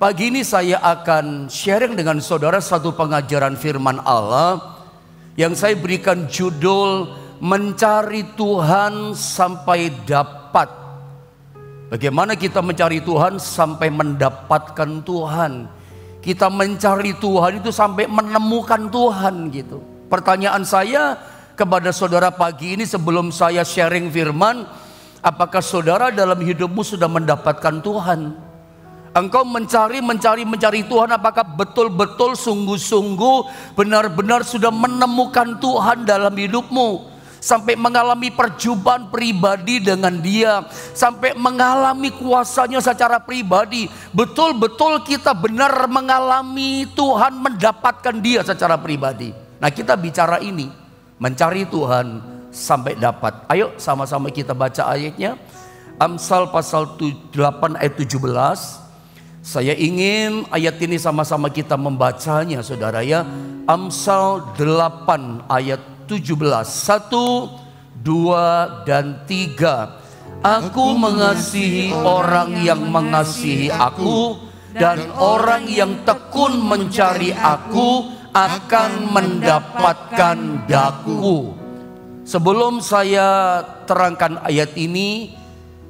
Pagi ini saya akan sharing dengan saudara satu pengajaran firman Allah yang saya berikan judul Mencari Tuhan Sampai Dapat. Bagaimana kita mencari Tuhan sampai mendapatkan Tuhan. Kita mencari Tuhan itu sampai menemukan Tuhan gitu. Pertanyaan saya kepada saudara pagi ini sebelum saya sharing firman, apakah saudara dalam hidupmu sudah mendapatkan Tuhan? Engkau mencari Tuhan, apakah betul-betul sungguh-sungguh benar-benar sudah menemukan Tuhan dalam hidupmu? Sampai mengalami perjumpaan pribadi dengan Dia, sampai mengalami kuasanya secara pribadi. Betul-betul kita benar mengalami Tuhan, mendapatkan Dia secara pribadi. Nah, kita bicara ini, mencari Tuhan sampai dapat. Ayo sama-sama kita baca ayatnya. Amsal pasal 8 ayat 17. Saya ingin ayat ini sama-sama kita membacanya, saudara ya. Amsal 8 ayat 17. 1, 2, dan 3. Aku mengasihi orang yang mengasihi aku, dan orang yang tekun mencari aku akan mendapatkan daku. Sebelum saya terangkan ayat ini,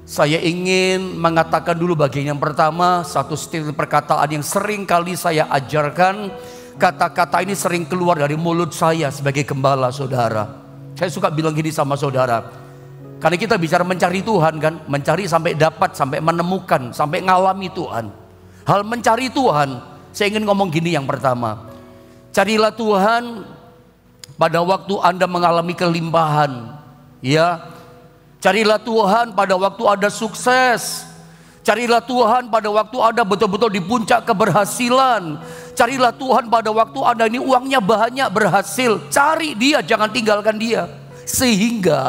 saya ingin mengatakan dulu bagian yang pertama, satu stil perkataan yang sering kali saya ajarkan. Kata-kata ini sering keluar dari mulut saya sebagai gembala, saudara. Saya suka bilang gini sama saudara, karena kita bicara mencari Tuhan kan, mencari sampai dapat, sampai menemukan, sampai ngalami Tuhan. Hal mencari Tuhan, saya ingin ngomong gini yang pertama. Carilah Tuhan pada waktu Anda mengalami kelimpahan, ya. Carilah Tuhan pada waktu ada sukses. Carilah Tuhan pada waktu Anda betul-betul di puncak keberhasilan. Carilah Tuhan pada waktu Anda ini uangnya banyak, berhasil. Cari Dia, jangan tinggalkan Dia. Sehingga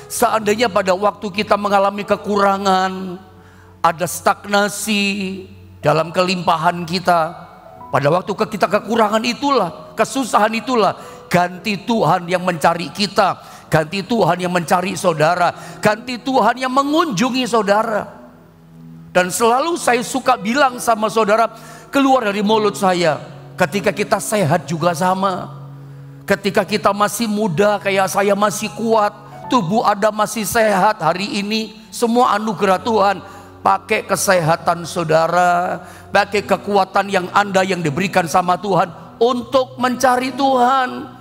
seandainya pada waktu kita mengalami kekurangan, ada stagnasi dalam kelimpahan kita, pada waktu kita kekurangan itulah, kesusahan itulah, ganti Tuhan yang mencari kita. Ganti Tuhan yang mencari saudara, ganti Tuhan yang mengunjungi saudara. Dan selalu saya suka bilang sama saudara, keluar dari mulut saya, ketika kita sehat juga sama. Ketika kita masih muda, kayak saya masih kuat, tubuh Anda masih sehat hari ini, semua anugerah Tuhan. Pakai kesehatan saudara, pakai kekuatan yang Anda yang diberikan sama Tuhan untuk mencari Tuhan.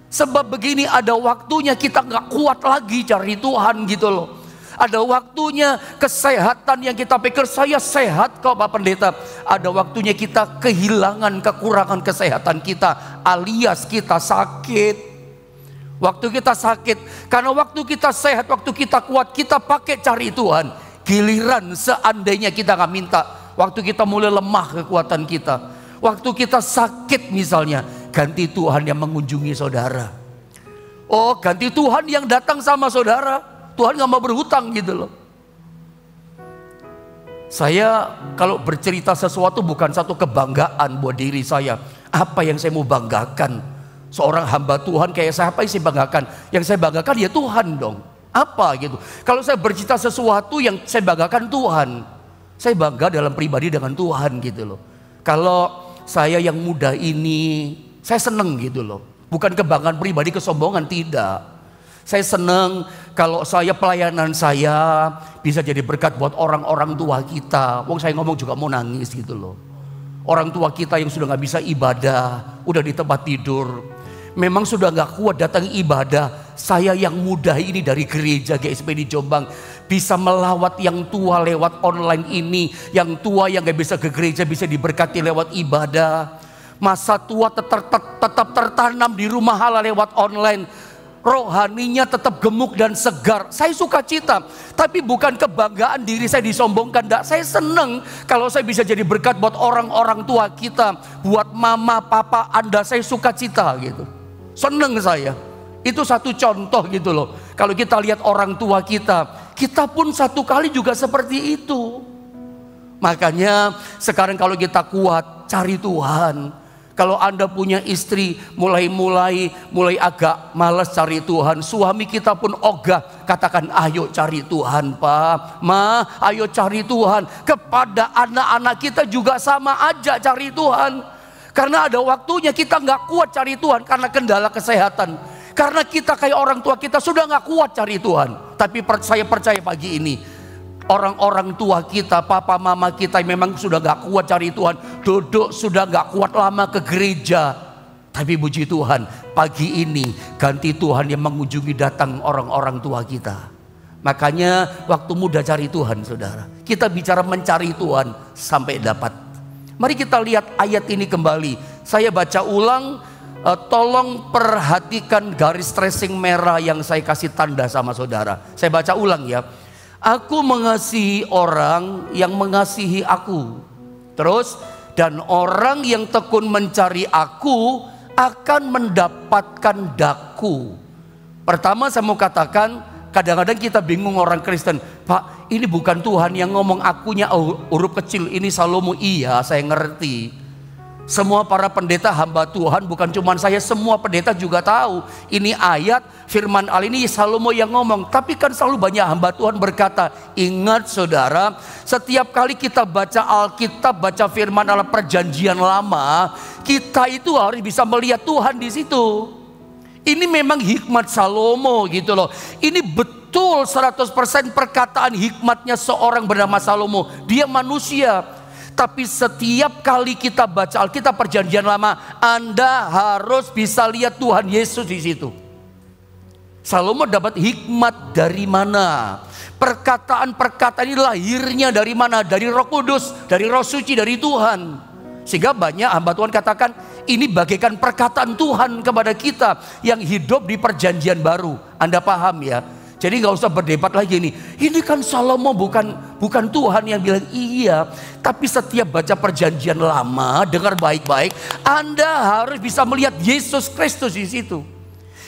Sebab begini, ada waktunya kita gak kuat lagi cari Tuhan gitu loh. Ada waktunya kesehatan yang kita pikir saya sehat kok Pak Pendeta. Ada waktunya kita kehilangan kekurangan kesehatan kita, alias kita sakit. Waktu kita sakit, karena waktu kita sehat, waktu kita kuat, kita pakai cari Tuhan. Giliran seandainya kita gak minta, waktu kita mulai lemah kekuatan kita, waktu kita sakit misalnya, ganti Tuhan yang mengunjungi saudara. Oh, ganti Tuhan yang datang sama saudara. Tuhan gak mau berhutang gitu loh. Saya kalau bercerita sesuatu bukan satu kebanggaan buat diri saya. Apa yang saya mau banggakan? Seorang hamba Tuhan kayak saya, apa yang saya banggakan? Yang saya banggakan ya Tuhan dong. Apa gitu. Kalau saya bercerita sesuatu yang saya banggakan Tuhan, saya bangga dalam pribadi dengan Tuhan gitu loh. Kalau saya yang muda ini, saya seneng gitu loh. Bukan kebanggaan pribadi, kesombongan, tidak. Saya seneng kalau saya pelayanan saya bisa jadi berkat buat orang-orang tua kita. Wong saya ngomong juga mau nangis gitu loh. Orang tua kita yang sudah gak bisa ibadah, udah di tempat tidur, memang sudah gak kuat datang ibadah. Saya yang muda ini dari gereja GSP di Jombang bisa melawat yang tua lewat online ini. Yang tua yang gak bisa ke gereja bisa diberkati lewat ibadah. Masa tua tetap tertanam di rumah Allah lewat online. Rohaninya tetap gemuk dan segar. Saya suka cita, tapi bukan kebanggaan diri saya disombongkan. Enggak, saya seneng kalau saya bisa jadi berkat buat orang-orang tua kita, buat mama, papa Anda. Saya suka cita gitu. Seneng saya. Itu satu contoh gitu loh. Kalau kita lihat orang tua kita pun satu kali juga seperti itu. Makanya sekarang kalau kita kuat, cari Tuhan. Kalau Anda punya istri mulai agak malas cari Tuhan, suami kita pun ogah, katakan ayo cari Tuhan Pak, Ma, ayo cari Tuhan. Kepada anak-anak kita juga sama aja cari Tuhan. Karena ada waktunya kita nggak kuat cari Tuhan karena kendala kesehatan. Karena kita kayak orang tua kita sudah nggak kuat cari Tuhan. Tapi saya percaya pagi ini, orang-orang tua kita, papa mama kita memang sudah gak kuat cari Tuhan, duduk sudah gak kuat lama ke gereja. Tapi puji Tuhan, pagi ini ganti Tuhan yang mengunjungi datang orang-orang tua kita. Makanya waktu muda cari Tuhan saudara. Kita bicara mencari Tuhan sampai dapat. Mari kita lihat ayat ini kembali. Saya baca ulang, tolong perhatikan garis tracing merah yang saya kasih tanda sama saudara. Saya baca ulang ya. Aku mengasihi orang yang mengasihi aku. Terus, dan orang yang tekun mencari aku akan mendapatkan daku. Pertama saya mau katakan, kadang-kadang kita bingung orang Kristen. Pak, ini bukan Tuhan yang ngomong akunya huruf kecil, ini Salomo. Iya, saya ngerti. Semua para pendeta hamba Tuhan, bukan cuma saya, semua pendeta juga tahu. Ini ayat firman Allah, ini Salomo yang ngomong. Tapi kan selalu banyak hamba Tuhan berkata, ingat saudara, setiap kali kita baca Alkitab, baca firman Allah perjanjian lama, kita itu harus bisa melihat Tuhan di situ. Ini memang hikmat Salomo gitu loh. Ini betul 100% perkataan hikmatnya seorang bernama Salomo. Dia manusia. Tapi setiap kali kita baca Alkitab perjanjian lama, Anda harus bisa lihat Tuhan Yesus di situ. Salomo dapat hikmat dari mana? Perkataan-perkataan ini lahirnya dari mana? Dari Roh Kudus, dari Roh Suci, dari Tuhan. Sehingga banyak hamba Tuhan katakan, ini bagaikan perkataan Tuhan kepada kita yang hidup di perjanjian baru. Anda paham ya? Jadi nggak usah berdebat lagi nih. Ini kan Salomo bukan Tuhan yang bilang iya. Tapi setiap baca perjanjian lama, dengar baik-baik, Anda harus bisa melihat Yesus Kristus di situ.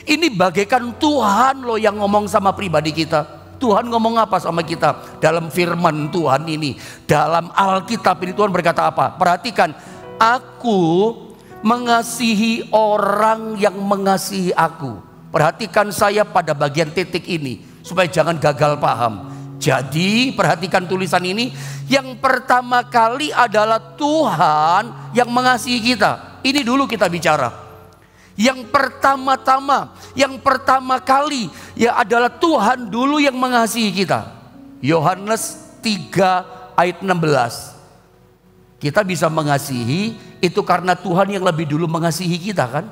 Ini bagaikan Tuhan loh yang ngomong sama pribadi kita. Tuhan ngomong apa sama kita dalam firman Tuhan ini, dalam Alkitab ini Tuhan berkata apa? Perhatikan, aku mengasihi orang yang mengasihi aku. Perhatikan saya pada bagian titik ini supaya jangan gagal paham. Jadi perhatikan tulisan ini. Yang pertama kali adalah Tuhan yang mengasihi kita. Ini dulu kita bicara. Yang pertama kali ya adalah Tuhan dulu yang mengasihi kita. Yohanes 3 ayat 16. Kita bisa mengasihi itu karena Tuhan yang lebih dulu mengasihi kita kan.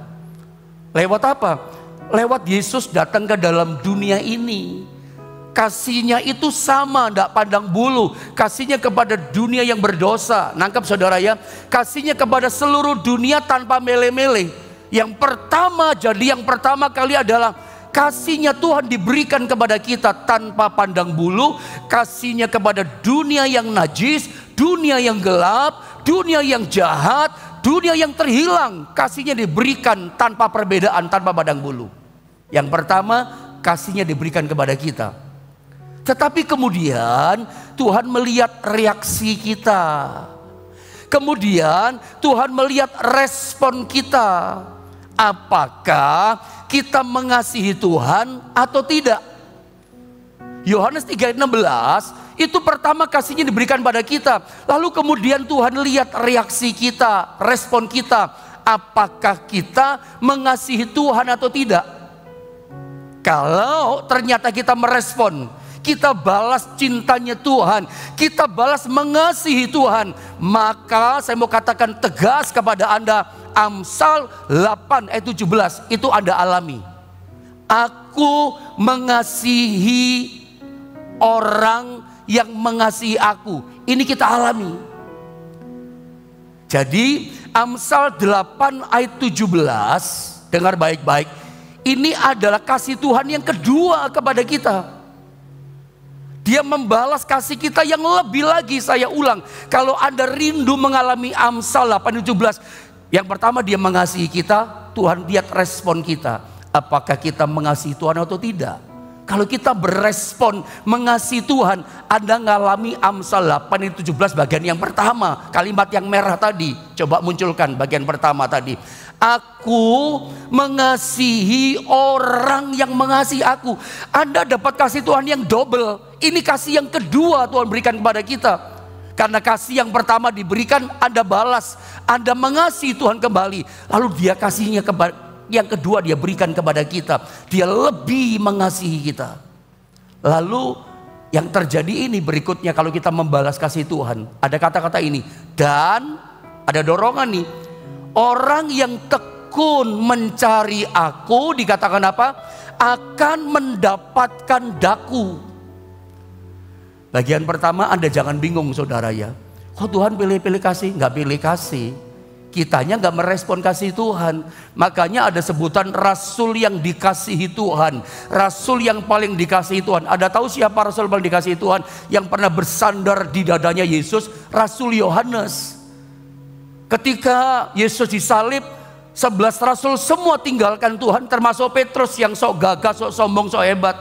Lewat apa? Lewat Yesus datang ke dalam dunia ini. Kasihnya itu sama, tidak pandang bulu. Kasihnya kepada dunia yang berdosa. Nangkap saudara ya. Kasihnya kepada seluruh dunia tanpa mele-mele. Yang pertama kali adalah kasihnya Tuhan diberikan kepada kita tanpa pandang bulu. Kasihnya kepada dunia yang najis, dunia yang gelap, dunia yang jahat, dunia yang terhilang. Kasihnya diberikan tanpa perbedaan, tanpa pandang bulu. Yang pertama, kasihnya diberikan kepada kita. Tetapi kemudian Tuhan melihat reaksi kita. Kemudian Tuhan melihat respon kita. Apakah kita mengasihi Tuhan atau tidak? Yohanes 3:16 itu pertama kasihnya diberikan pada kita. Lalu kemudian Tuhan lihat reaksi kita, respon kita. Apakah kita mengasihi Tuhan atau tidak? Kalau ternyata kita merespon, kita balas cintanya Tuhan, kita balas mengasihi Tuhan, maka saya mau katakan tegas kepada Anda, Amsal 8 ayat 17 itu Anda alami. Aku mengasihi orang yang mengasihi aku. Ini kita alami. Jadi Amsal 8 ayat 17, dengar baik-baik. Ini adalah kasih Tuhan yang kedua kepada kita. Dia membalas kasih kita yang lebih lagi. Saya ulang, kalau Anda rindu mengalami Amsal 8:17, yang pertama dia mengasihi kita. Tuhan lihat respon kita. Apakah kita mengasihi Tuhan atau tidak? Kalau kita berespon mengasihi Tuhan, Anda ngalami Amsal 8:17 bagian yang pertama, kalimat yang merah tadi. Coba munculkan bagian pertama tadi. Aku mengasihi orang yang mengasihi aku. Anda dapat kasih Tuhan yang double. Ini kasih yang kedua Tuhan berikan kepada kita. Karena kasih yang pertama diberikan, Anda balas, Anda mengasihi Tuhan kembali. Lalu dia kasihnya yang kedua dia berikan kepada kita. Dia lebih mengasihi kita. Lalu yang terjadi ini berikutnya kalau kita membalas kasih Tuhan. Ada kata-kata ini. Dan ada dorongan nih. Orang yang tekun mencari aku, dikatakan apa? Akan mendapatkan daku. Bagian pertama Anda jangan bingung saudara ya. Kok Tuhan pilih-pilih kasih? Nggak pilih kasih. Kitanya nggak merespon kasih Tuhan. Makanya ada sebutan rasul yang dikasihi Tuhan. Rasul yang paling dikasihi Tuhan. Ada tahu siapa rasul paling dikasihi Tuhan? Yang pernah bersandar di dadanya Yesus? Rasul Yohanes. Ketika Yesus disalib, 11 rasul semua tinggalkan Tuhan, termasuk Petrus yang sok gagah, sok sombong, sok hebat.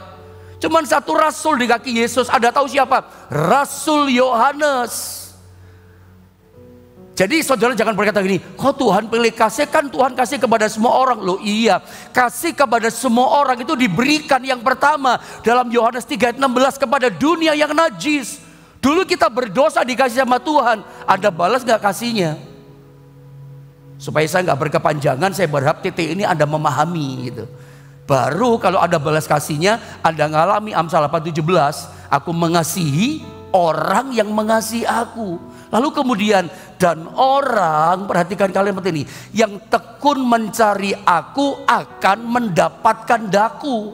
Cuman satu rasul di kaki Yesus. Ada tahu siapa? Rasul Yohanes. Jadi saudara jangan berkata gini, kok Tuhan pilih kasih? Kan Tuhan kasih kepada semua orang. Loh iya, kasih kepada semua orang itu diberikan yang pertama dalam Yohanes 3:16 kepada dunia yang najis. Dulu kita berdosa dikasih sama Tuhan. Anda balas gak kasihnya? Supaya saya gak berkepanjangan, saya berharap titik ini Anda memahami gitu. Baru kalau Anda balas kasihnya, Anda ngalami Amsal 8:17, aku mengasihi orang yang mengasihi aku. Lalu kemudian, dan orang, perhatikan kalimat ini, yang tekun mencari aku akan mendapatkan daku.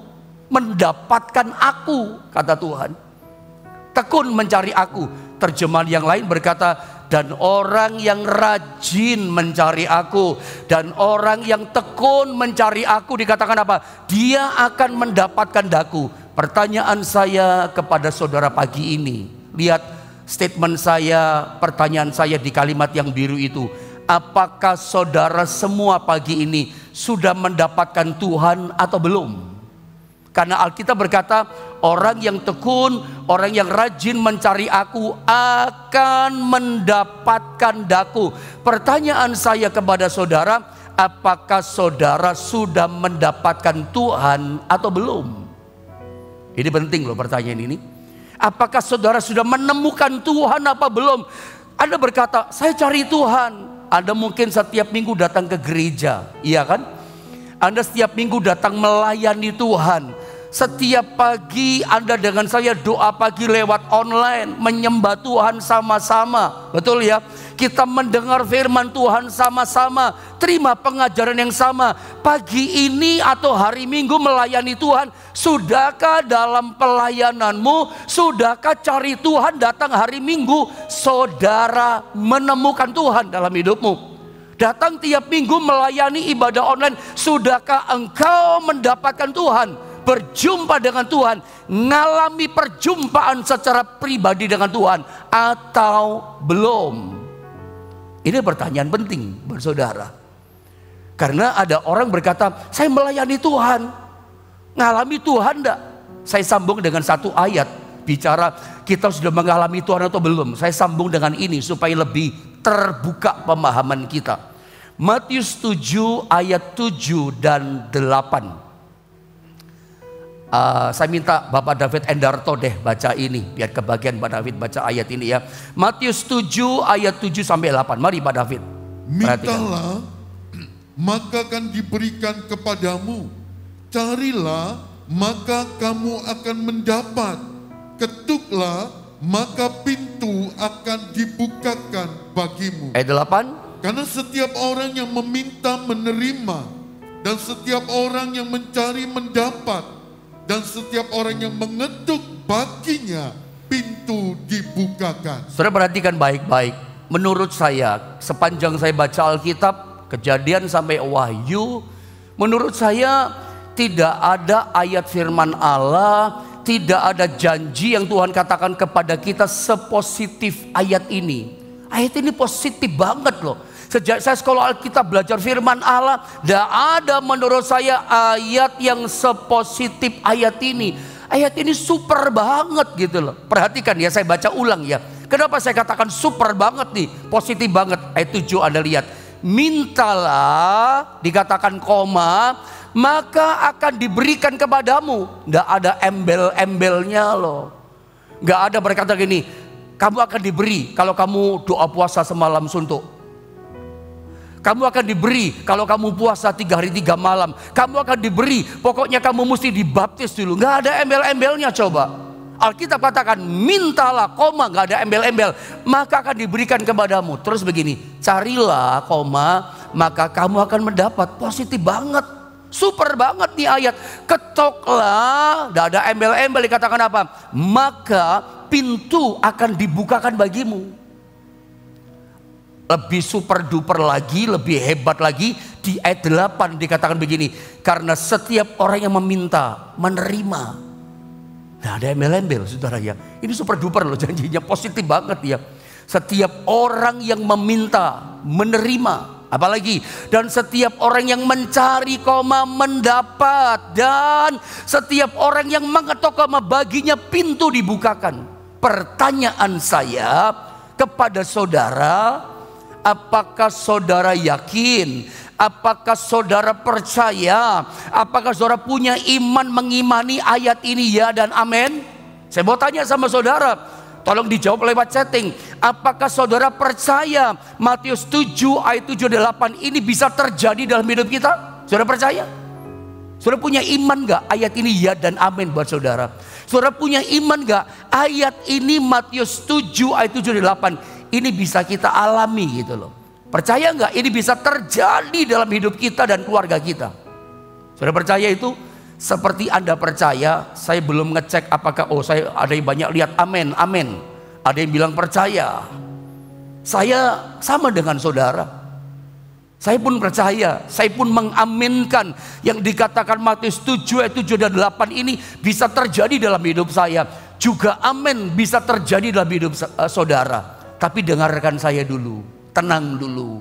Mendapatkan aku, kata Tuhan. Tekun mencari aku. Terjemahan yang lain berkata, dan orang yang rajin mencari aku, dan orang yang tekun mencari aku, dikatakan apa? Dia akan mendapatkan daku. Pertanyaan saya kepada saudara pagi ini, lihat statement saya, pertanyaan saya di kalimat yang biru itu. Apakah saudara semua pagi ini sudah mendapatkan Tuhan atau belum? Karena Alkitab berkata, orang yang tekun, orang yang rajin mencari aku akan mendapatkan daku. Pertanyaan saya kepada saudara, apakah saudara sudah mendapatkan Tuhan atau belum? Ini penting loh pertanyaan ini. Apakah saudara sudah menemukan Tuhan apa belum? Anda berkata, saya cari Tuhan. Anda mungkin setiap minggu datang ke gereja, iya kan? Anda setiap minggu datang melayani Tuhan. Setiap pagi Anda dengan saya doa pagi lewat online, menyembah Tuhan sama-sama. Betul ya? Kita mendengar firman Tuhan sama-sama, terima pengajaran yang sama. Pagi ini atau hari Minggu melayani Tuhan, sudahkah dalam pelayananmu, sudahkah cari Tuhan datang hari Minggu, saudara menemukan Tuhan dalam hidupmu? Datang tiap minggu melayani ibadah online, sudahkah engkau mendapatkan Tuhan? Berjumpa dengan Tuhan, ngalami perjumpaan secara pribadi dengan Tuhan atau belum? Ini pertanyaan penting buat saudara. Karena ada orang berkata, saya melayani Tuhan, ngalami Tuhan enggak? Saya sambung dengan satu ayat bicara kita sudah mengalami Tuhan atau belum. Saya sambung dengan ini supaya lebih terbuka pemahaman kita. Matius 7 ayat 7 dan 8. Saya minta Bapak David Endarto deh baca ini, biar kebagian Pak David baca ayat ini ya. Matius 7 ayat 7 sampai 8. Mari Pak David. Mintalah, maka akan diberikan kepadamu. Carilah, maka kamu akan mendapat. Ketuklah, maka pintu akan dibukakan bagimu. Ayat 8. Karena setiap orang yang meminta menerima, dan setiap orang yang mencari mendapat, dan setiap orang yang mengetuk baginya pintu dibukakan. Saudara perhatikan baik-baik. Menurut saya, sepanjang saya baca Alkitab, Kejadian sampai Wahyu, menurut saya tidak ada ayat firman Allah, tidak ada janji yang Tuhan katakan kepada kita sepositif ayat ini. Ayat ini positif banget loh. Sejak saya sekolah Alkitab belajar firman Allah, tidak ada menurut saya ayat yang sepositif ayat ini. Ayat ini super banget gitu loh. Perhatikan ya, saya baca ulang ya. Kenapa saya katakan super banget nih, positif banget. Ayat 7 Anda lihat. Mintalah, dikatakan koma, maka akan diberikan kepadamu. Nggak ada embel-embelnya loh. Nggak ada berkata gini, kamu akan diberi kalau kamu doa puasa semalam suntuk. Kamu akan diberi kalau kamu puasa 3 hari 3 malam. Kamu akan diberi, pokoknya kamu mesti dibaptis dulu. Nggak ada embel-embelnya coba. Alkitab katakan mintalah, koma, nggak ada embel-embel, maka akan diberikan kepadamu. Terus begini, carilah, koma, maka kamu akan mendapat. Positif banget, super banget nih ayat. Ketoklah, nggak ada embel-embel, dikatakan apa? Maka pintu akan dibukakan bagimu. Lebih super duper lagi, lebih hebat lagi, di ayat 8 dikatakan begini, karena setiap orang yang meminta menerima. Nah, ada embel-embel saudara ya. Ini super duper loh, janjinya positif banget ya. Setiap orang yang meminta menerima. Apalagi, dan setiap orang yang mencari, koma, mendapat, dan setiap orang yang mengetok, koma, baginya pintu dibukakan. Pertanyaan saya kepada saudara, apakah saudara yakin? Apakah saudara percaya? Apakah saudara punya iman mengimani ayat ini ya dan amin? Saya mau tanya sama saudara, tolong dijawab lewat chatting. Apakah saudara percaya Matius 7 ayat 7 dan 8 ini bisa terjadi dalam hidup kita? Saudara percaya? Saudara punya iman gak ayat ini ya dan amin buat saudara? Saudara punya iman gak ayat ini Matius 7 ayat 7 dan 8 ini bisa kita alami gitu loh? Percaya nggak ini bisa terjadi dalam hidup kita dan keluarga kita? Saudara percaya itu? Seperti Anda percaya, saya belum ngecek apakah, saya ada yang banyak lihat amin, amin. Ada yang bilang percaya. Saya sama dengan saudara. Saya pun percaya, saya pun mengaminkan yang dikatakan Matius 7 ayat 7 dan 8 ini bisa terjadi dalam hidup saya. Juga amin bisa terjadi dalam hidup saudara. Tapi dengarkan saya dulu, tenang dulu.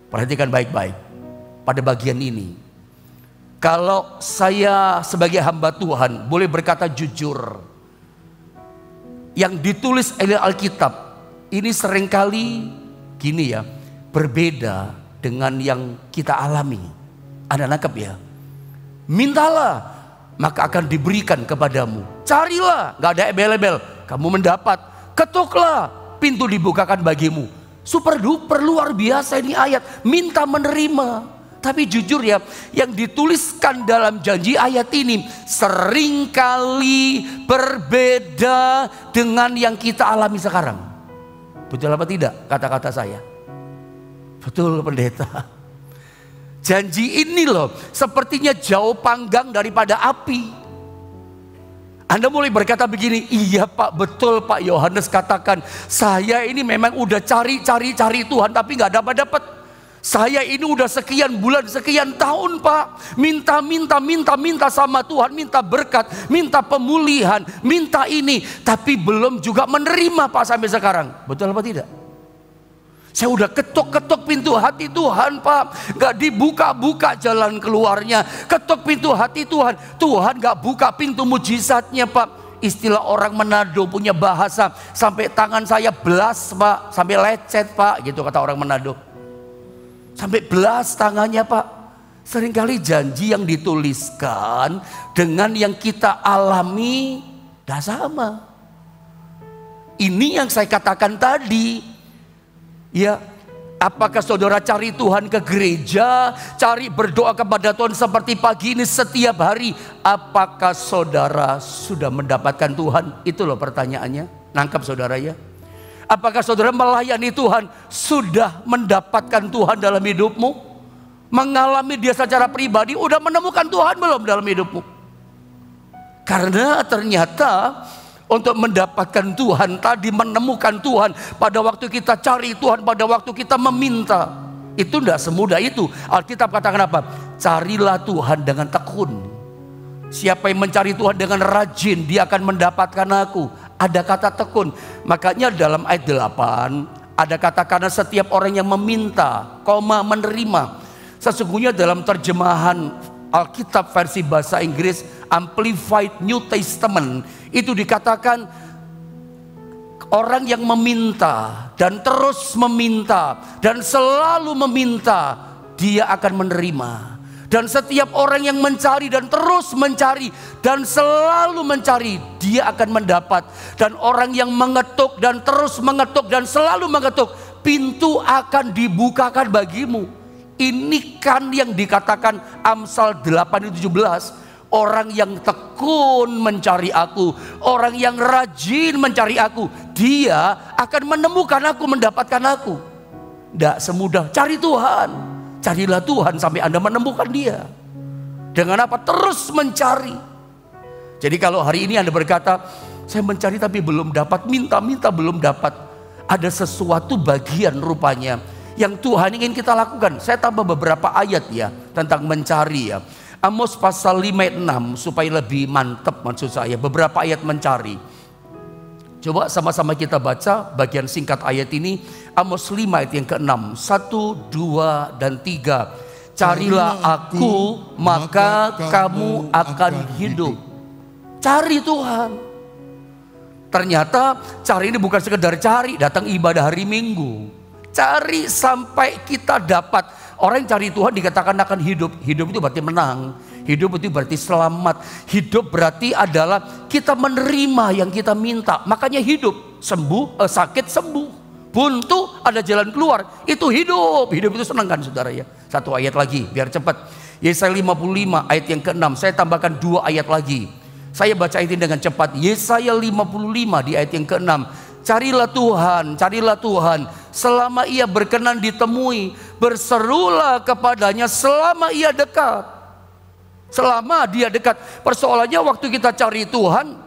Perhatikan baik-baik pada bagian ini. Kalau saya sebagai hamba Tuhan boleh berkata jujur, yang ditulis oleh Alkitab ini seringkali gini ya, berbeda dengan yang kita alami. Anda nangkep ya? Mintalah, maka akan diberikan kepadamu. Carilah, gak ada embel-embel, kamu mendapat. Ketuklah, pintu dibukakan bagimu. Super duper luar biasa ini ayat. Minta menerima. Tapi jujur ya, yang dituliskan dalam janji ayat ini seringkali berbeda dengan yang kita alami sekarang. Betul apa tidak kata-kata saya? Betul pendeta. Janji ini loh sepertinya jauh panggang daripada api. Anda mulai berkata begini, iya Pak, betul Pak Yohanes katakan, saya ini memang udah cari Tuhan tapi nggak dapat. Saya ini udah sekian bulan, sekian tahun Pak, minta sama Tuhan, minta berkat, minta pemulihan, minta ini, tapi belum juga menerima Pak sampai sekarang. Betul apa tidak? Saya udah ketok-ketok pintu hati Tuhan Pak, gak dibuka-buka jalan keluarnya. Ketok pintu hati Tuhan, Tuhan gak buka pintu mujizatnya Pak. Istilah orang Manado punya bahasa, sampai tangan saya belas Pak, sampai lecet Pak, gitu kata orang Manado. Sampai belas tangannya Pak. Seringkali janji yang dituliskan dengan yang kita alami gak sama. Ini yang saya katakan tadi. Ya, apakah saudara cari Tuhan ke gereja, cari berdoa kepada Tuhan seperti pagi ini setiap hari? Apakah saudara sudah mendapatkan Tuhan? Itu loh pertanyaannya. Nangkap saudara ya? Apakah saudara melayani Tuhan, sudah mendapatkan Tuhan dalam hidupmu? Mengalami dia secara pribadi, udah menemukan Tuhan belum dalam hidupmu? Karena ternyata untuk mendapatkan Tuhan tadi, menemukan Tuhan pada waktu kita cari Tuhan, pada waktu kita meminta, itu tidak semudah itu. Alkitab katakan apa? Carilah Tuhan dengan tekun. Siapa yang mencari Tuhan dengan rajin, dia akan mendapatkan aku. Ada kata tekun. Makanya dalam ayat 8 ada kata, karena setiap orang yang meminta, menerima. Sesungguhnya dalam terjemahan Alkitab versi bahasa Inggris Amplified New Testament itu dikatakan orang yang meminta dan terus meminta dan selalu meminta, dia akan menerima. Dan setiap orang yang mencari dan terus mencari dan selalu mencari, dia akan mendapat. Dan orang yang mengetuk dan terus mengetuk dan selalu mengetuk, pintu akan dibukakan bagimu. Ini kan yang dikatakan Amsal 8:17. Orang yang tekun mencari aku, orang yang rajin mencari aku, dia akan menemukan aku, mendapatkan aku. Tidak semudah cari Tuhan. Carilah Tuhan sampai Anda menemukan dia. Dengan apa? Terus mencari. Jadi kalau hari ini Anda berkata, saya mencari tapi belum dapat, minta belum dapat, ada sesuatu bagian rupanya yang Tuhan ingin kita lakukan. Saya tambah beberapa ayat ya tentang mencari ya. Amos pasal 5 ayat 6 supaya lebih mantap maksud saya. Beberapa ayat mencari. Coba sama-sama kita baca bagian singkat ayat ini. Amos 5 ayat yang ke-6. 1, 2, dan 3. Carilah aku maka kamu akan hidup. Cari Tuhan. Ternyata cari ini bukan sekedar cari, datang ibadah hari Minggu. Cari sampai kita dapat. Orang yang cari Tuhan dikatakan akan hidup. Hidup itu berarti menang. Hidup itu berarti selamat. Hidup berarti adalah kita menerima yang kita minta. Makanya hidup, sakit sembuh, buntu ada jalan keluar. Itu hidup. Hidup itu senang kan saudara ya. Satu ayat lagi biar cepat. Yesaya 55 ayat yang ke-6. Saya tambahkan 2 ayat lagi. Saya baca ini dengan cepat. Yesaya 55 di ayat yang ke-6. Carilah Tuhan selama ia berkenan ditemui. Berserulah kepadanya selama ia dekat. Selama dia dekat. Persoalannya waktu kita cari Tuhan,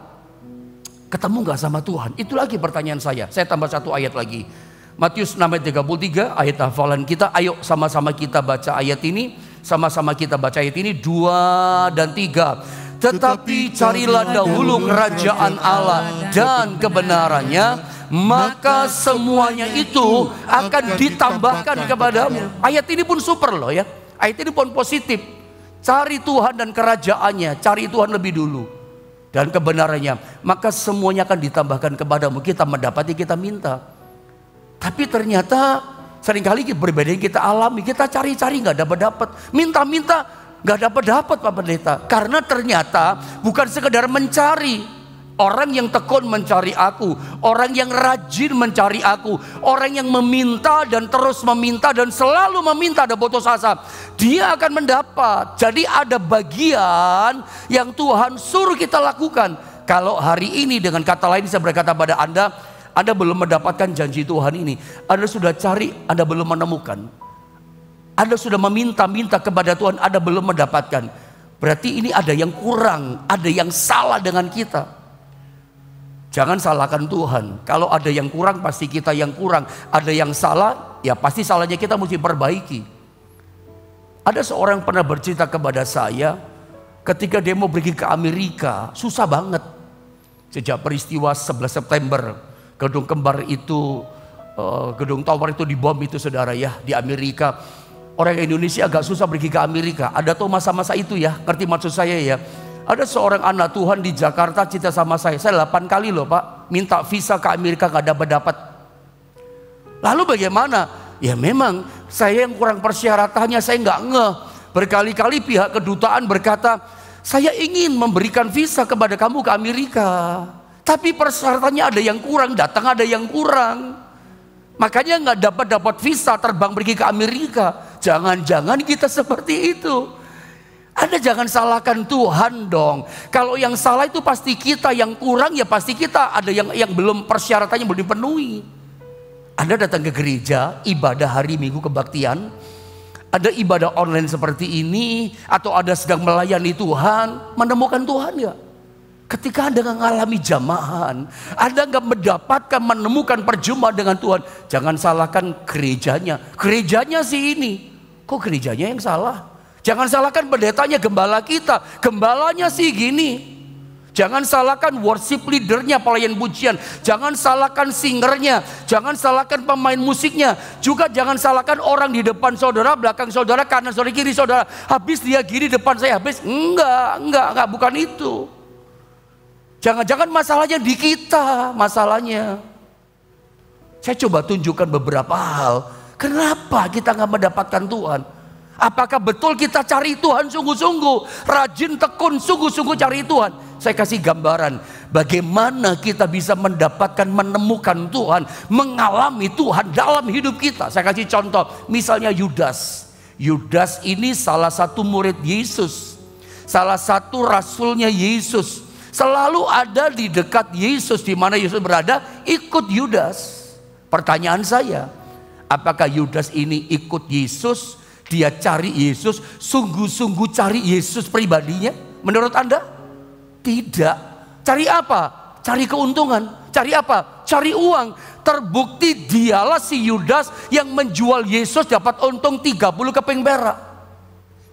ketemu gak sama Tuhan? Itu lagi pertanyaan saya. Saya tambah 1 ayat lagi. Matius 6 ayat 33, ayat hafalan kita. Ayo sama-sama kita baca ayat ini. Sama-sama kita baca ayat ini 2 dan 3. Tetapi carilah dahulu kerajaan Allah dan kebenarannya, maka semuanya itu akan ditambahkan kepadamu. Ayat ini pun super loh ya. Ayat ini pun positif. Cari Tuhan dan kerajaannya, cari Tuhan lebih dulu dan kebenarannya, maka semuanya akan ditambahkan kepadamu. Kita mendapati, kita minta. Tapi ternyata seringkali berbeda yang kita alami. Kita cari-cari gak dapat-dapat, minta-minta gak dapat-dapat Pak Pendeta. Karena ternyata bukan sekedar mencari. Orang yang tekun mencari aku, orang yang rajin mencari aku, orang yang meminta dan terus meminta dan selalu meminta, ada putus asa, dia akan mendapat. Jadi ada bagian yang Tuhan suruh kita lakukan. Kalau hari ini dengan kata lain saya berkata pada Anda belum mendapatkan janji Tuhan ini. Anda sudah cari, Anda belum menemukan. Anda sudah meminta-minta kepada Tuhan, Anda belum mendapatkan. Berarti ini ada yang kurang, ada yang salah dengan kita. Jangan salahkan Tuhan. Kalau ada yang kurang, pasti kita yang kurang. Ada yang salah, ya pasti salahnya kita mesti perbaiki. Ada seorang pernah bercerita kepada saya, ketika dia mau pergi ke Amerika, susah banget. Sejak peristiwa 11 September, gedung kembar itu, gedung tower itu dibom itu saudara ya, di Amerika. Orang Indonesia agak susah pergi ke Amerika. Ada tuh masa-masa itu ya, ngerti maksud saya ya. Ada seorang anak Tuhan di Jakarta cerita sama saya 8 kali loh Pak, minta visa ke Amerika gak dapat. Lalu bagaimana? Ya memang saya yang kurang persyaratannya, saya nggak ngeh. Berkali-kali pihak kedutaan berkata, saya ingin memberikan visa kepada kamu ke Amerika, tapi persyaratannya ada yang kurang, datang ada yang kurang. Makanya nggak dapat visa terbang pergi ke Amerika. Jangan-jangan kita seperti itu. Anda jangan salahkan Tuhan dong. Kalau yang salah itu pasti kita, yang kurang ya pasti kita. Ada yang belum, persyaratannya belum dipenuhi. Anda datang ke gereja, ibadah hari Minggu kebaktian, ada ibadah online seperti ini, atau Anda sedang melayani Tuhan, menemukan Tuhan ya. Ketika Anda nggak mengalami jamahan, Anda nggak mendapatkan, menemukan perjumpaan dengan Tuhan, jangan salahkan gerejanya. Gerejanya sih ini, kok gerejanya yang salah? Jangan salahkan pendetanya, gembala kita, gembalanya sih gini. Jangan salahkan worship leadernya, pelayan pujian. Jangan salahkan singernya. Jangan salahkan pemain musiknya. Juga jangan salahkan orang di depan saudara, belakang saudara, kanan saudara, kiri saudara. Habis dia gini, depan saya habis. Enggak, bukan itu. Jangan-jangan masalahnya di kita, masalahnya. Saya coba tunjukkan beberapa hal. Kenapa kita nggak mendapatkan Tuhan? Apakah betul kita cari Tuhan sungguh-sungguh, rajin tekun sungguh-sungguh cari Tuhan? Saya kasih gambaran bagaimana kita bisa mendapatkan, menemukan Tuhan, mengalami Tuhan dalam hidup kita. Saya kasih contoh, misalnya Yudas. Yudas ini salah satu murid Yesus, salah satu rasulnya Yesus. Selalu ada di dekat Yesus, di mana Yesus berada, ikut Yudas. Pertanyaan saya, apakah Yudas ini ikut Yesus? Dia cari Yesus, sungguh-sungguh cari Yesus pribadinya? Menurut Anda? Tidak. Cari apa? Cari keuntungan. Cari apa? Cari uang. Terbukti dialah si Yudas yang menjual Yesus dapat untung 30 keping perak.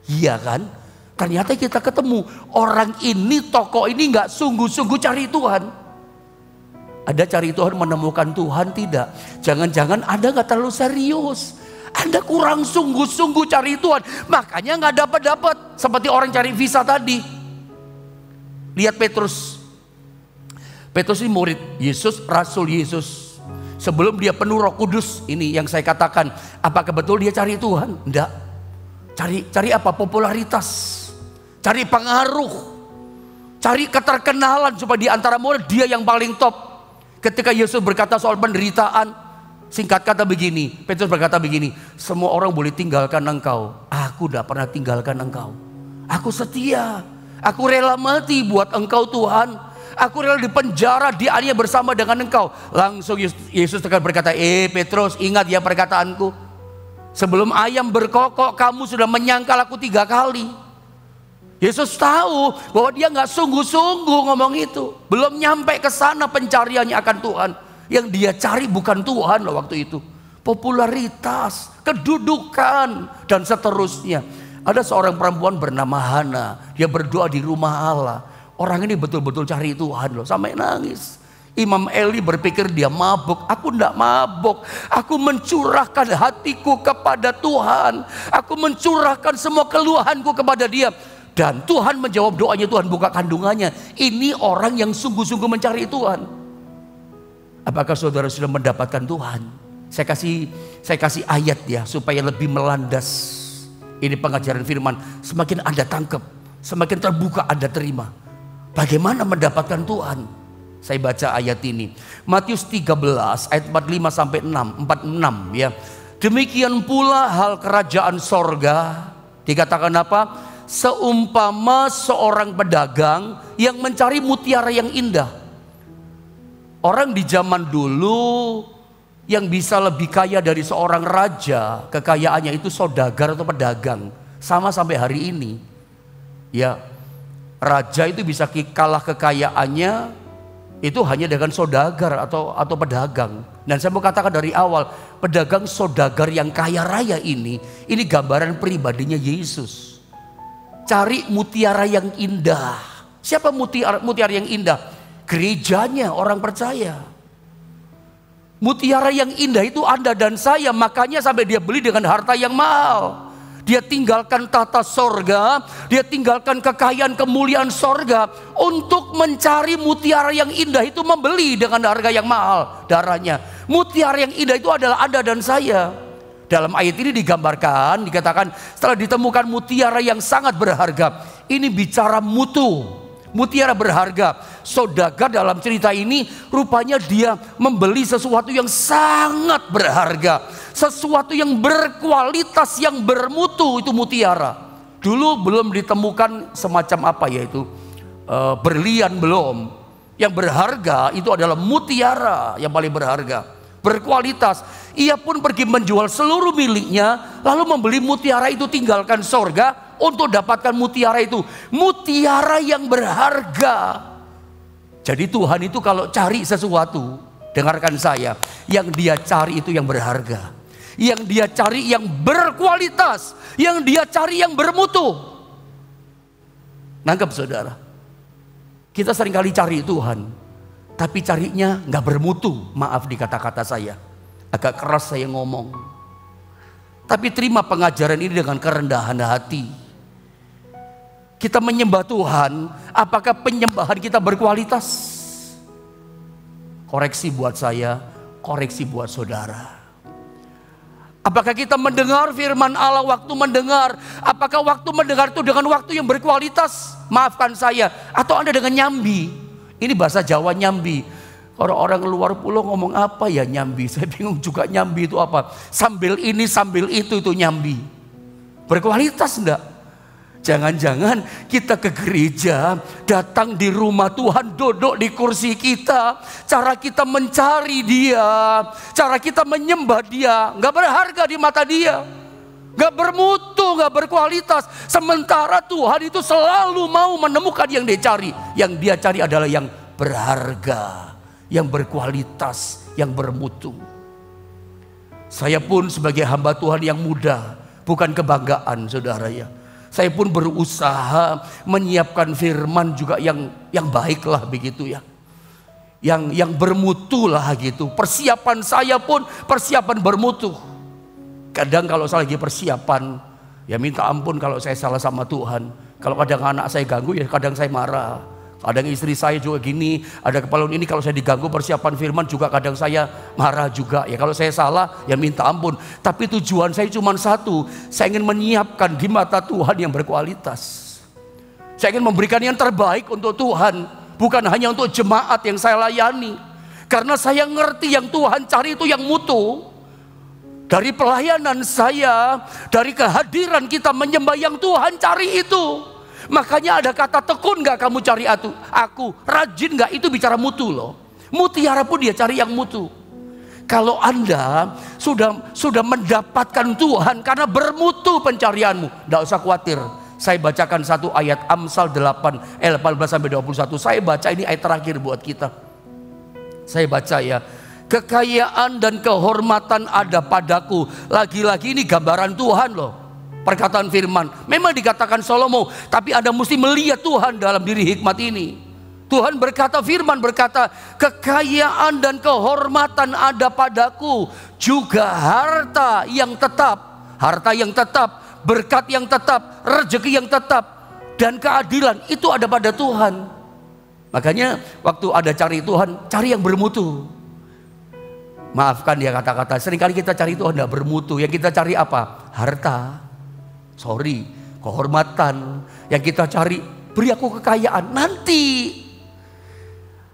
Iya kan? Ternyata kita ketemu orang ini, tokoh ini nggak sungguh-sungguh cari Tuhan. Ada cari Tuhan, menemukan Tuhan? Tidak. Jangan-jangan Anda nggak terlalu serius. Anda kurang sungguh-sungguh cari Tuhan, makanya nggak dapat. Seperti orang cari visa tadi. Lihat Petrus. Petrus ini murid Yesus, rasul Yesus. Sebelum dia penuh Roh Kudus, ini yang saya katakan, apakah betul dia cari Tuhan? Enggak. Cari apa? Popularitas. Cari pengaruh. Cari keterkenalan supaya di antara murid dia yang paling top. Ketika Yesus berkata soal penderitaan, singkat kata begini, Petrus berkata begini, semua orang boleh tinggalkan engkau, aku tidak pernah tinggalkan engkau. Aku setia, aku rela mati buat engkau Tuhan. Aku rela dipenjara, dianiaya bersama dengan engkau. Langsung Yesus berkata, Petrus, ingat ya perkataanku. Sebelum ayam berkokok, kamu sudah menyangkal aku 3 kali. Yesus tahu bahwa dia nggak sungguh-sungguh ngomong itu. Belum nyampe ke sana pencariannya akan Tuhan. Yang dia cari bukan Tuhan loh waktu itu. Popularitas, kedudukan, dan seterusnya. Ada seorang perempuan bernama Hana. Dia berdoa di rumah Allah. Orang ini betul-betul cari Tuhan loh, sampai nangis. Imam Eli berpikir dia mabuk. Aku tidak mabuk. Aku mencurahkan hatiku kepada Tuhan. Aku mencurahkan semua keluhanku kepada dia. Dan Tuhan menjawab doanya, Tuhan buka kandungannya. Ini orang yang sungguh-sungguh mencari Tuhan. Apakah saudara sudah mendapatkan Tuhan? Saya kasih ayat ya supaya lebih melandas. Ini pengajaran firman. Semakin Anda tangkap, semakin terbuka Anda terima. Bagaimana mendapatkan Tuhan? Saya baca ayat ini. Matius 13 ayat 45 sampai 46 ya. Demikian pula hal kerajaan sorga. Dikatakan apa? Seumpama seorang pedagang yang mencari mutiara yang indah. Orang di zaman dulu yang bisa lebih kaya dari seorang raja, kekayaannya itu saudagar atau pedagang. Sama sampai hari ini. Ya, raja itu bisa kalah kekayaannya itu hanya dengan saudagar atau pedagang. Dan saya mau katakan dari awal, pedagang saudagar yang kaya raya ini gambaran pribadinya Yesus. Cari mutiara yang indah. Siapa mutiara yang indah? Gerejanya, orang percaya. Mutiara yang indah itu Anda dan saya. Makanya sampai dia beli dengan harta yang mahal. Dia tinggalkan tata sorga, dia tinggalkan kekayaan kemuliaan sorga untuk mencari mutiara yang indah itu, membeli dengan harga yang mahal darahnya. Mutiara yang indah itu adalah Anda dan saya. Dalam ayat ini digambarkan, dikatakan setelah ditemukan mutiara yang sangat berharga. Ini bicara mutu, mutiara berharga. Saudagar dalam cerita ini rupanya dia membeli sesuatu yang sangat berharga, sesuatu yang berkualitas, yang bermutu, itu mutiara. Dulu belum ditemukan semacam apa yaitu berlian belum. Yang berharga itu adalah mutiara yang paling berharga, berkualitas. Ia pun pergi menjual seluruh miliknya, lalu membeli mutiara itu, tinggalkan sorga untuk dapatkan mutiara itu. Mutiara yang berharga. Jadi Tuhan itu kalau cari sesuatu, dengarkan saya, yang dia cari itu yang berharga, yang dia cari yang berkualitas, yang dia cari yang bermutu. Nangkep saudara? Kita seringkali cari Tuhan, tapi carinya nggak bermutu. Maaf di kata-kata saya, agak keras saya ngomong. Tapi terima pengajaran ini dengan kerendahan hati. Kita menyembah Tuhan, apakah penyembahan kita berkualitas? Koreksi buat saya, koreksi buat saudara. Apakah kita mendengar firman Allah waktu mendengar? Apakah waktu mendengar itu dengan waktu yang berkualitas? Maafkan saya, atau Anda dengan nyambi? Ini bahasa Jawa nyambi. Orang-orang luar pulau ngomong apa ya nyambi? Saya bingung juga nyambi itu apa. Sambil ini sambil itu nyambi. Berkualitas enggak? Jangan-jangan kita ke gereja, datang di rumah Tuhan, duduk di kursi kita, cara kita mencari Dia, cara kita menyembah Dia, nggak berharga di mata Dia, nggak bermutu, nggak berkualitas. Sementara Tuhan itu selalu mau menemukan yang Dia cari. Yang Dia cari adalah yang berharga, yang berkualitas, yang bermutu. Saya pun sebagai hamba Tuhan yang muda, bukan kebanggaan saudara ya. Saya pun berusaha menyiapkan firman juga yang baiklah begitu ya. Yang bermutu lah gitu. Persiapan saya pun persiapan bermutu. Kadang kalau saya lagi persiapan, ya minta ampun kalau saya salah sama Tuhan. Kalau kadang anak saya ganggu ya kadang saya marah. Kadang istri saya juga gini, ada kepala ini kalau saya diganggu persiapan firman juga kadang saya marah juga. Ya kalau saya salah ya minta ampun. Tapi tujuan saya cuma satu, saya ingin menyiapkan di mata Tuhan yang berkualitas. Saya ingin memberikan yang terbaik untuk Tuhan, bukan hanya untuk jemaat yang saya layani. Karena saya ngerti yang Tuhan cari itu yang mutu. Dari pelayanan saya, dari kehadiran kita menyembah yang Tuhan cari itu. Makanya ada kata tekun gak kamu cari aku, rajin gak, itu bicara mutu loh. Mutiara pun dia cari yang mutu. Kalau Anda sudah mendapatkan Tuhan karena bermutu pencarianmu, gak usah khawatir. Saya bacakan satu ayat Amsal 8 18-21. Saya baca ini ayat terakhir buat kita. Saya baca ya. Kekayaan dan kehormatan ada padaku. Lagi-lagi ini gambaran Tuhan loh. Perkataan firman memang dikatakan Salomo, tapi Anda mesti melihat Tuhan dalam diri hikmat ini. Tuhan berkata, firman berkata, kekayaan dan kehormatan ada padaku, juga harta yang tetap, berkat yang tetap, rezeki yang tetap, dan keadilan itu ada pada Tuhan. Makanya waktu ada cari Tuhan, cari yang bermutu. Maafkan ya kata-kata, seringkali kita cari Tuhan tidak bermutu. Yang kita cari apa? Harta. Kehormatan. Yang kita cari, beri aku kekayaan. Nanti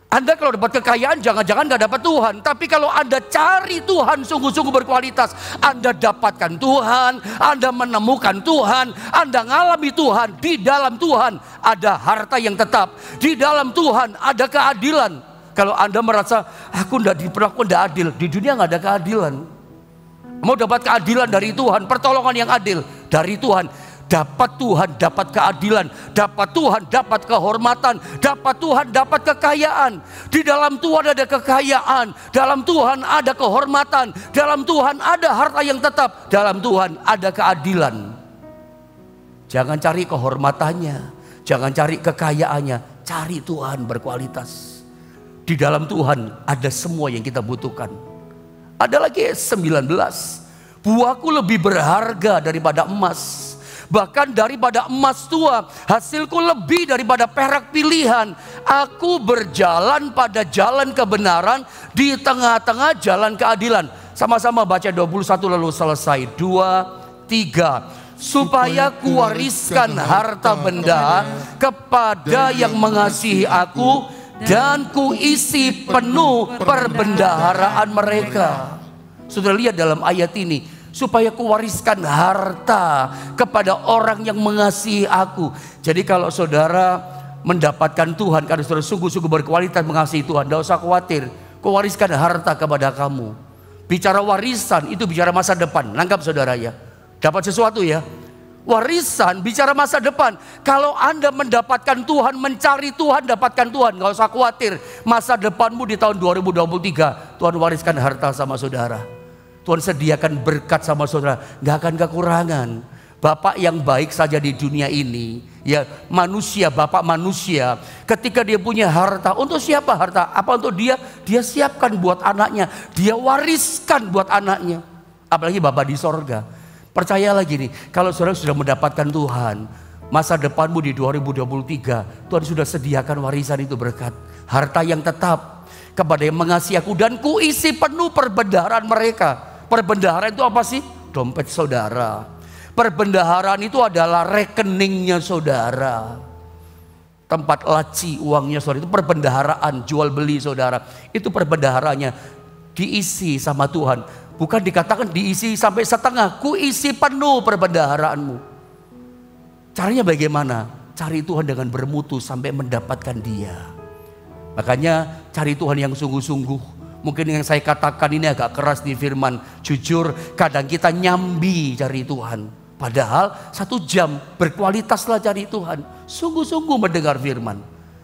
Anda kalau dapat kekayaan jangan-jangan gak dapat Tuhan. Tapi kalau Anda cari Tuhan sungguh-sungguh berkualitas, Anda dapatkan Tuhan, Anda menemukan Tuhan, Anda ngalami Tuhan. Di dalam Tuhan ada harta yang tetap, di dalam Tuhan ada keadilan. Kalau Anda merasa aku diperlakukan tidak adil, di dunia gak ada keadilan. Mau dapat keadilan dari Tuhan, pertolongan yang adil dari Tuhan, dapat Tuhan, dapat keadilan, dapat Tuhan, dapat kehormatan, dapat Tuhan, dapat kekayaan. Di dalam Tuhan ada kekayaan, dalam Tuhan ada kehormatan, dalam Tuhan ada harta yang tetap, dalam Tuhan ada keadilan. Jangan cari kehormatannya, jangan cari kekayaannya, cari Tuhan berkualitas. Di dalam Tuhan ada semua yang kita butuhkan. Ada lagi 19. Buahku lebih berharga daripada emas, bahkan daripada emas tua. Hasilku lebih daripada perak pilihan. Aku berjalan pada jalan kebenaran di tengah-tengah jalan keadilan. Sama-sama baca 21 lalu selesai. 2, 3. Supaya kuwariskan harta benda kepada yang mengasihi aku, dan kuisi penuh perbendaharaan mereka. Sudah lihat dalam ayat ini, supaya kuwariskan harta kepada orang yang mengasihi aku. Jadi kalau saudara mendapatkan Tuhan karena saudara sungguh-sungguh berkualitas mengasihi Tuhan, tidak usah khawatir, kuwariskan harta kepada kamu. Bicara warisan itu bicara masa depan. Nangkap saudara ya, dapat sesuatu ya. Warisan bicara masa depan. Kalau Anda mendapatkan Tuhan, mencari Tuhan, dapatkan Tuhan, gak usah khawatir. Masa depanmu di tahun 2023, Tuhan wariskan harta sama saudara. Tuhan sediakan berkat sama saudara, gak akan kekurangan. Bapak yang baik saja di dunia ini, ya manusia, bapak manusia, ketika dia punya harta, untuk siapa harta? Apa untuk dia? Dia siapkan buat anaknya, dia wariskan buat anaknya. Apalagi bapak di sorga. Percayalah gini, kalau saudara sudah mendapatkan Tuhan, masa depanmu di 2023, Tuhan sudah sediakan warisan itu berkat. Harta yang tetap kepada yang mengasihi aku, dan kuisi penuh perbendaharaan mereka. Perbendaharaan itu apa sih? Dompet saudara. Perbendaharaan itu adalah rekeningnya saudara. Tempat laci uangnya saudara, itu perbendaharaan, jual beli saudara. Itu perbendaharanya diisi sama Tuhan. Bukan dikatakan diisi sampai setengah, kuisi penuh perbendaharaanmu. Caranya bagaimana? Cari Tuhan dengan bermutu sampai mendapatkan Dia. Makanya cari Tuhan yang sungguh-sungguh. Mungkin yang saya katakan ini agak keras di firman. Jujur kadang kita nyambi cari Tuhan. Padahal 1 jam berkualitaslah cari Tuhan. Sungguh-sungguh mendengar firman.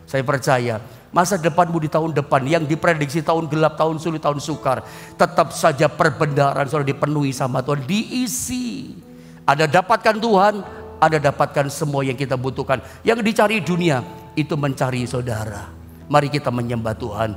Saya percaya masa depanmu di tahun depan yang diprediksi tahun gelap, tahun sulit, tahun sukar, tetap saja perbendaharaan saudara dipenuhi sama Tuhan, diisi. Anda dapatkan Tuhan, Anda dapatkan semua yang kita butuhkan. Yang dicari dunia itu mencari saudara. Mari kita menyembah Tuhan.